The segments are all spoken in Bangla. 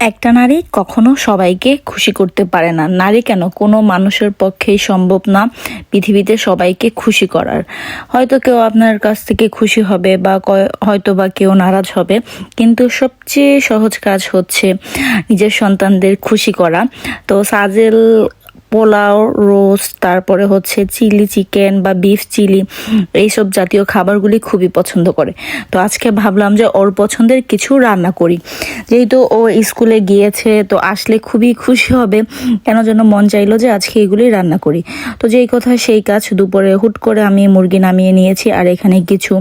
একটা নারী কখনো সবাইকে খুশি করতে পারে না। নারী কেন, কোনো মানুষের পক্ষেই সম্ভব না পৃথিবীতে সবাইকে খুশি করার। হয়তো কেউ আপনার কাছ থেকে খুশি হবে বা হয়তো বা কেউ নারাজ হবে, কিন্তু সবচেয়ে সহজ কাজ হচ্ছে নিজের সন্তানদের খুশি করা। তো সাজেল পোলাও, রোস্ট, তারপরে হচ্ছে চিলি চিকেন বা বিফ চিলি, এইসব জাতীয় খাবারগুলি খুবই পছন্দ করে। তো আজকে ভাবলাম যে ওর পছন্দের কিছু রান্না করি। যেহেতু ও স্কুলে গিয়েছে, তো আসলে খুবই খুশি হবে, কেন যেন মন চাইলো যে আজকে এগুলি রান্না করি। তো যেই কথা সেই কাজ, দুপুরে হুট করে আমি মুরগি নামিয়ে নিয়েছি, আর এখানে কিছু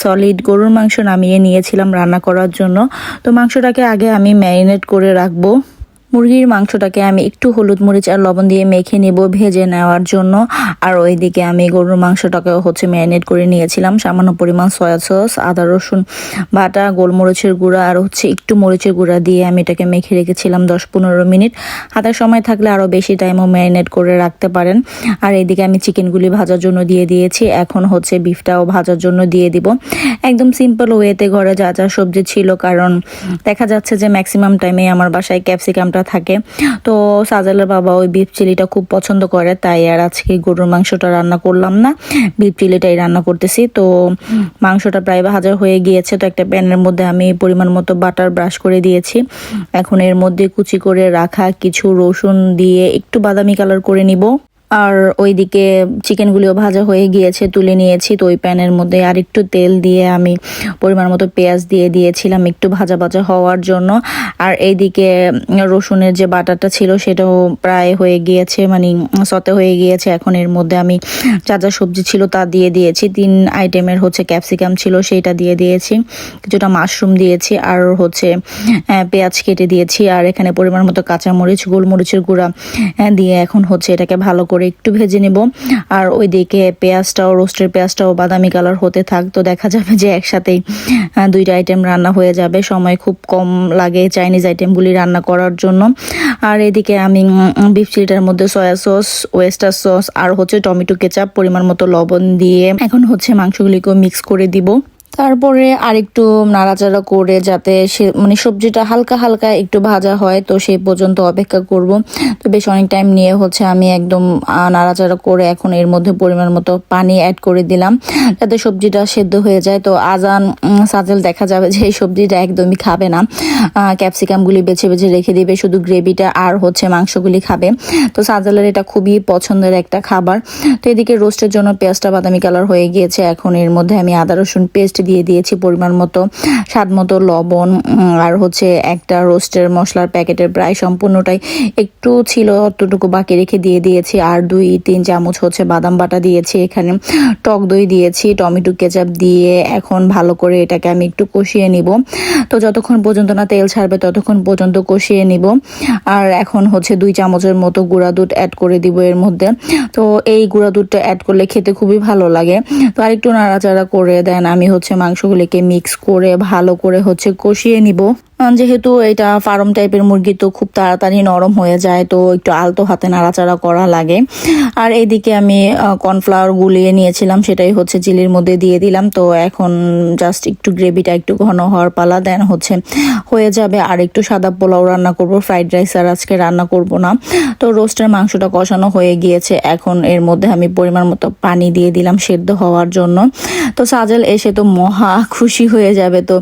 সলিড গরুর মাংস নামিয়ে নিয়েছিলাম রান্না করার জন্য। তো মাংসটাকে আগে আমি ম্যারিনেট করে রাখবো। মুরগির মাংসটাকে আমি একটু হলুদ মরিচ আর লবণ দিয়ে মেখে নেব ভেজে নেওয়ার জন্য। আর ওইদিকে আমি গরুর মাংসটাকেও ম্যারিনেট করে নিয়েছিলাম। সামান্য পরিমাণ সয়া সস, আদা রসুন বাটা, গোলমরিচের গুঁড়া আর একটু মরিচের গুঁড়া দিয়ে আমি এটাকে মেখে রেখেছিলাম 10-15 মিনিট। হাতের সময় থাকলে আরও বেশি টাইমও ম্যারিনেট করে রাখতে পারেন। আর এইদিকে আমি চিকেনগুলি ভাজার জন্য দিয়ে দিয়েছি। এখন বিফটাও ভাজার জন্য দিয়ে দিব। একদম সিম্পল ওয়েতে ঘরে যা যা সবজি ছিল, কারণ দেখা যাচ্ছে যে ম্যাক্সিমাম টাইমে আমার বাসায় ক্যাপসিকামটা থাকে। তো সাজেলের বাবা ওই বিফ চিলিটা খুব পছন্দ করে, তাই আর আজকে গরুর মাংসটা রান্না করলাম না, বিফ চিলিটাই রান্না করতেছি। তো মাংসটা প্রায় ভাজা হয়ে গিয়েছে। তো একটা প্যানের মধ্যে আমি পরিমাণ মতো বাটার ব্রাশ করে দিয়েছি। এখন এর মধ্যে কুচি করে রাখা কিছু রসুন দিয়ে একটু বাদামি কালার করে নিব। আর ওইদিকে চিকেনগুলিও ভাজা হয়ে গিয়েছে, তুলে নিয়েছি। তো ওই প্যানের মধ্যে আর একটু তেল দিয়ে আমি পরিমাণ মতো পেঁয়াজ দিয়ে দিয়েছিলাম একটু ভাজা ভাজা হওয়ার জন্য। আর এইদিকে রসুনের যে বাটাটা ছিল সেটাও প্রায় হয়ে গিয়েছে, মানে সতে হয়ে গিয়েছে। এখন এর মধ্যে আমি যা যা সবজি ছিল তা দিয়ে দিয়েছি। 3 আইটেমের ক্যাপসিকাম ছিল, সেইটা দিয়ে দিয়েছি। কিছুটা মাশরুম দিয়েছি, আর পেঁয়াজ কেটে দিয়েছি। আর এখানে পরিমাণ মতো কাঁচামরিচ, গোলমরিচের গুঁড়া দিয়ে এখন এটাকে ভালো করে একটু ভেজে নেব। আর ওইদিকে রোস্টের পেঁয়াজটাও বাদামি কালার হতে থাক। তো দেখা যাবে যে একসাথেই 2টা আইটেম রান্না হয়ে যাবে। সময় খুব কম লাগে চাইনিজ আইটেমগুলি রান্না করার জন্য। আর এদিকে আমি বিফ চিলিটার মধ্যে সয়া সস, ওয়েস্টার সস আর টমেটো কেচাপ, পরিমাণ মতো লবণ দিয়ে এখন মাংসগুলিকেও মিক্স করে দিব। তারপরে আরেকটু নাড়াচাড়া করে যাতে সবজিটা হালকা হালকা একটু ভাজা হয়, তো সেই পর্যন্ত অপেক্ষা করব। তো বেশ অনেক টাইম নিয়ে আমি একদম নাড়াচাড়া করে এখন এর মধ্যে পরিমাণ মতো পানি অ্যাড করে দিলাম, যাতে সবজিটা সেদ্ধ হয়ে যায়। তো সাজেল দেখা যাবে যে এই সবজিটা একদমই খাবে না, ক্যাপসিকামগুলি বেছে বেছে রেখে দিবে, শুধু গ্রেভিটা আর মাংসগুলি খাবে। তো সাজেলের এটা খুবই পছন্দের একটা খাবার। তো এদিকে রোস্টের জন্য পেঁয়াজটা বাদামি কালার হয়ে গিয়েছে। এখন এর মধ্যে আমি আদা রসুন পেস্ট দিয়ে দিয়েছি, পরিমাণ মতো স্বাদ মতো লবণ, আর একটা রোস্টের মশলার প্যাকেটের প্রায় সম্পূর্ণটাই একটু ছিল, অতটুকু বাকি রেখে দিয়ে দিয়েছি। আর 2-3 চামচ বাদাম বাটা দিয়েছি, এখানে টক দই দিয়েছি, টমেটো কেচাপ দিয়ে এখন ভালো করে এটাকে আমি একটু কষিয়ে নিব। তো যতক্ষণ পর্যন্ত না তেল ছাড়বে ততক্ষণ পর্যন্ত কষিয়ে নিব। আর এখন 2 চামচের মতো গুঁড়া দুধ অ্যাড করে দিব এর মধ্যে। তো এই গুঁড়া দুধটা অ্যাড করলে খেতে খুবই ভালো লাগে। তো আরেকটু নাড়াচাড়া করে দেন আমি মাংসগুলিকে মিক্স করে ভালো করে কষিয়ে নিব। যেহেতু এটা ফার্ম টাইপের মুরগি, তো খুব তাড়াতাড়ি নরম হয়ে যায়, তো একটু আলতো হাতে নাড়াচাড়া করা লাগে। আর এইদিকে আমি কর্নফ্লাওয়ার গুলিয়ে নিয়েছিলাম, সেটাই চিলির মধ্যে দিয়ে দিলাম। তো এখন জাস্ট একটু গ্রেভিটা একটু ঘন হওয়ার পালা, দেন হয়ে যাবে। আর একটু সাদা পোলাও রান্না করব, ফ্রাইড রাইস আর আজকে রান্না করব না। তো রোস্টের মাংসটা কষানো হয়ে গিয়েছে, এখন এর মধ্যে আমি পরিমাণ মতো পানি দিয়ে দিলাম সেদ্ধ হওয়ার জন্য। তো সাজেল এসে তো মহা খুশি হয়ে যাবে, তো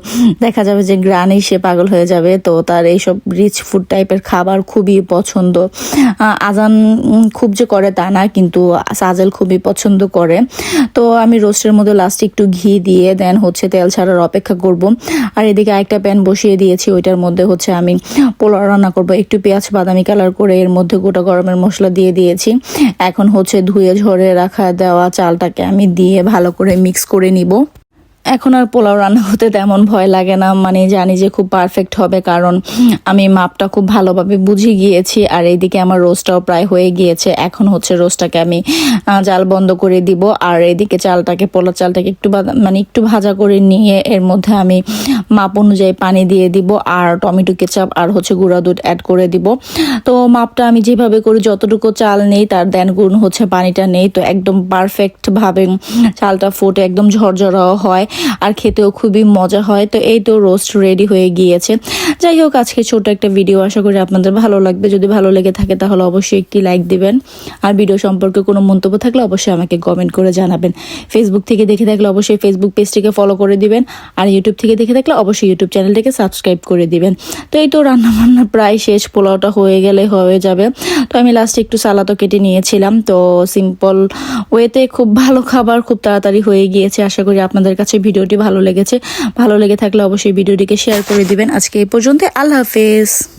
দেখা যাবে যে গ্রানে সে পাগল হয়ে যাবে। তো তার এইসব রিচ ফুড টাইপের খাবার খুবই পছন্দ। আজান খুব যে করে তা না, কিন্তু সাজেল খুবই পছন্দ করে। তো আমি রোস্টের মধ্যে লাস্টে একটু ঘি দিয়ে দেন তেল ছাড়ার অপেক্ষা করব। আর এদিকে একটা প্যান বসিয়ে দিয়েছি, ওইটার মধ্যে আমি পোলাও রান্না করব। একটু পেঁয়াজ বাদামি কালার করে এর মধ্যে গোটা গরমের মশলা দিয়ে দিয়েছি। এখন ধুয়ে ঝরে রাখা দেওয়া চালটাকে আমি দিয়ে ভালো করে মিক্স করে নিব। এখন আর পোলাও রান্না হতে তেমন ভয় লাগে না, জানি যে খুব পারফেক্ট হবে, কারণ আমি মাপটা খুব ভালোভাবে বুঝে গিয়েছি। আর এইদিকে আমার রোস্টটাও প্রায় হয়ে গিয়েছে। এখন রোস্টটাকে আমি জাল বন্ধ করে দিব। আর এদিকে পোলাও চালটাকে একটু ভাজা করে নিয়ে এর মধ্যে আমি মাপ অনুযায়ী পানি দিয়ে দিব, আর টমেটো কেচাপ আর গুঁড়া দুধ অ্যাড করে দিব। তো মাপটা আমি যেভাবে করি, যতটুকু চাল নেই তার দেন গুণ পানিটা নেই, তো একদম পারফেক্ট ভাবে চালটা ফুটে একদম ঝরঝরাও হয়। আর খেতেও খুবই মজা হয়। তো এই তো রোস্ট রেডি হয়ে গিয়েছে। যাই হোক, আজকে ছোট একটা ভিডিও, আশা করি আপনাদের ভালো লাগবে। যদি ভালো লেগে থাকে তাহলে অবশ্যই একটি লাইক দিবেন। আর ভিডিও সম্পর্কে কোনো মন্তব্য থাকলে অবশ্যই আমাকে কমেন্ট করে জানাবেন। ফেসবুক থেকে দেখে থাকলে অবশ্যই ফেসবুক পেজটিকে ফলো করে দিবেন। আর ইউটিউব থেকে দেখে থাকলে অবশ্যই ইউটিউব চ্যানেলটিকে সাবস্ক্রাইব করে দিবেন। তো এই তো রান্নাবান্না প্রায় শেষ, পোলাওটা হয়ে গেলে হয়ে যাবে। তো আমি লাস্টে একটু সালাদও কেটে নিয়েছিলাম। তো সিম্পল ওয়েতে খুব ভালো খাবার, খুব তাড়াতাড়ি হয়ে গিয়েছে। আশা করি আপনাদের কাছে ভিডিওটি ভালো লেগেছে। ভালো লেগে থাকলে অবশ্যই ভিডিওটিকে শেয়ার করে দিবেন। আজকে এই পর্যন্ত, আল্লাহ হাফেজ।